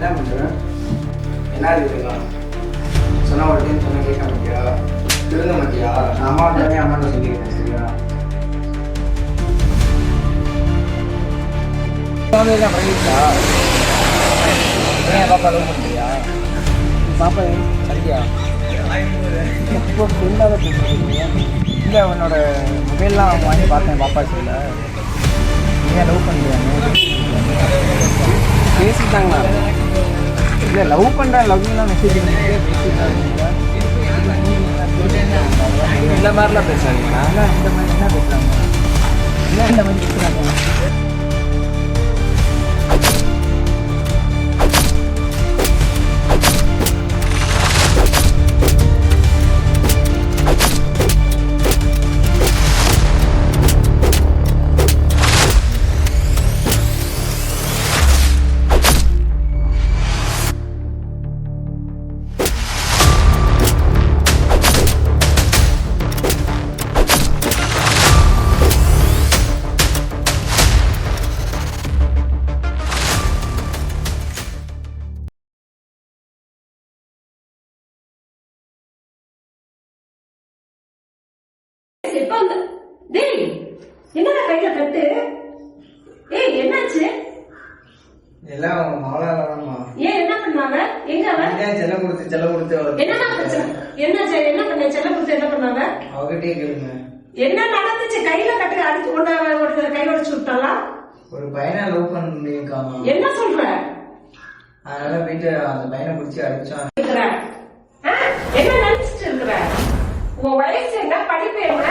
என்ன பண்ணுறேன்? என்ன இருக்குங்களா? சொன்ன ஒரு டைம் சொன்ன கேட்க மாட்டியா? திருந்த மாட்டியா? நான் அம்மாட்ட சொல்லியிருக்கேன். சரியா? பாப்பா லவ் பண்ணுறியா? பாப்பா சரியா? இப்போ ஃப்ரெண்டாக பேசுகிறீங்க. இல்லை உன்னோட மொபைல்லாம் வாங்கி பார்த்தேன் பாப்பா சொல்ல. ஏன் லவ் பண்ணுறியாங்க? பேசிட்டாங்களா? இல்லை லவ் பண்ணுறேன் லவ்லாம் மெசேஜ் பேசிட்டாங்க. இந்த மாதிரிலாம் பேசுகிறாங்களா? இந்த மாதிரி என்ன பேசுகிறாங்க? இல்லை இந்த மாதிரி பேசுகிறாங்க. என்னடா கையில கட்டு? ஏய் என்னாச்சு? எல்லாம் மாலாமா. ஏன் என்ன பண்ணாங்க? எங்க அவன்? செல்ல கொடுத்து என்னடா பிரச்சனை? என்னாச்சு? என்ன பண்ண? செல்ல கொடுத்து என்ன பண்ணாங்க? அவகிட்டே கேளுங்க. என்ன நடந்துச்சு? கையில கட்டு அடிச்சு ஒரு கை உடைச்சு விட்டாளா? ஒரு பையனை லவ் பண்ணிருக்காமா. என்ன சொல்ற? அதனால போயிட்டு அந்த பையனை பிடிச்சி அடிச்சான். என்ன நினைச்சிட்டு இருக்கிற? உன் வயசு என்ன? படிப்பு என்ன?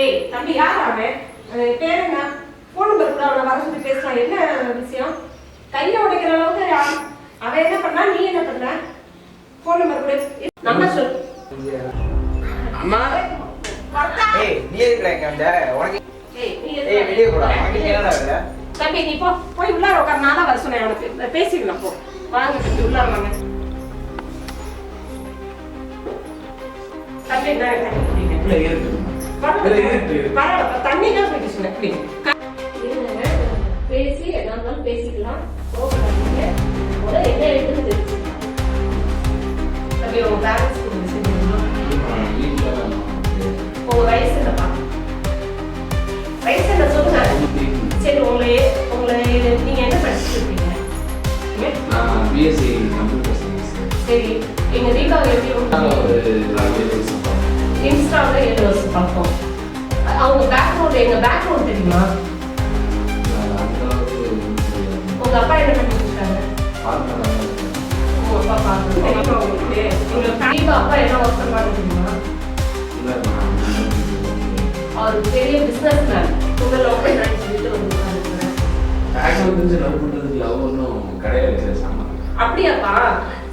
ஏய் தம்பி யார் அவன்? பேர் என்ன? போன் நம்பர் கூட அவனை வர சொல்லி பேசலாம். என்ன விஷயம்? கையில உடைக்கிற அளவுக்கு அவன் என்ன பண்ணா? நீ என்ன பண்ண? போன் நம்பர் கூட நம்பர் சொல். அம்மா ஏய் நீ எதுக்குறங்க அந்த உனக்கு? ஏய் நீ வெளிய போடா. உனக்கு என்னடா வேலை? தம்பி நீ போய் உள்ளார உட்கார். நான் தான் வர சொன்னேன் உனக்கு. பேசிக்கலாம் போ. வாங்க தம்பி உள்ளார வாங்க. தம்பி நான் இல்ல இருக்கு. தண்ணி தான் போயிட்டு சொன்னேன். பேசி என்ன இருந்தாலும் பேசிக்கலாம். என்ன எழுதுன்னு தெரிஞ்சுக்கலாம். தம்பி உங்க பேரண்ட்ஸ் உங்க வயசு என்னப்பா? வயசு என்ன சொல்லுங்க. சரி உங்களை நீங்க என்ன படிச்சுட்டு இருக்கீங்க? சரி எங்க தீபாவளி எப்படி? இன்ஸ்டாவில் 7 வருஷம் பார்ப்போம். அவங்க பேக்ரவுண்ட் எங்க பேக்ரவுண்ட் தெரியுமா? உங்க அப்பா என்ன பண்ணிட்டு இருக்காங்க? உங்க அப்பா பாருங்க உங்களுக்கு. எங்க அப்பா என்ன ஒர்க் பண்ணுவாங்க தெரியுமா? அவர் பெரிய பிசினஸ் மேன். உங்க லவ் பண்ணி சொல்லிட்டு அப்படியாப்பா?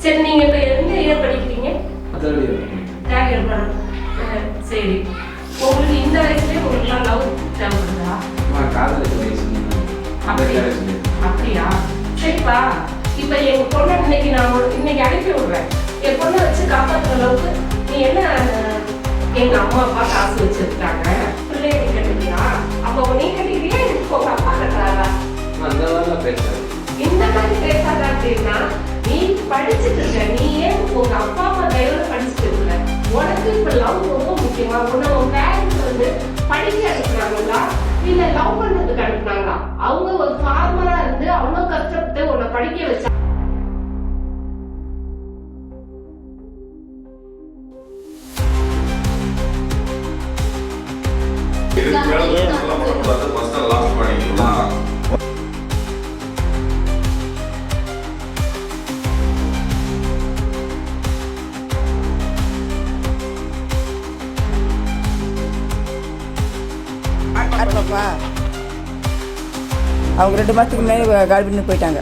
சரி நீங்க இப்ப எந்த இயர் படிக்கிறீங்க? சரி உங்களுக்கு இந்த வயசுலயே உங்களுக்கு லவ் தேவைப்படுதா? அப்படியா? சரிப்பா இப்ப எங்க பொண்ணை இன்னைக்கு அனுப்பி விடுறேன். என் பொண்ணை வச்சு காப்பாற்றுற அளவுக்கு நீ என்ன? எங்க அம்மா அப்பா காசு வச்சிருக்காங்க. பிள்ளைங்க கட்டுறியா? அப்போ நீ கட்டிக்கிறியா? உங்க அப்பா கட்டுறாரா? இந்த மாதிரி பேசாத. அப்படின்னா நீ படிச்சுட்டு இருக்க. நீ ஏன் உங்க அப்பா அம்மா தயவுல படிச்சுட்டு இருக்க? உனக்கு இப்ப லவ் ரொம்ப முக்கியமா? உன் பேரண்ட்ஸ் படிக்க அனுப்புனாங்களா இல்ல லவ் பண்றதுக்கு அனுப்புனாங்களா? அவங்க ஒரு ஃபார்மரா இருந்து அவங்க கஷ்டப்பட்டு உன்னை படிக்க வச்சா. அவங்க 2 மாதத்துக்கு முன்னாடி கால் பண்ணி போயிட்டாங்க.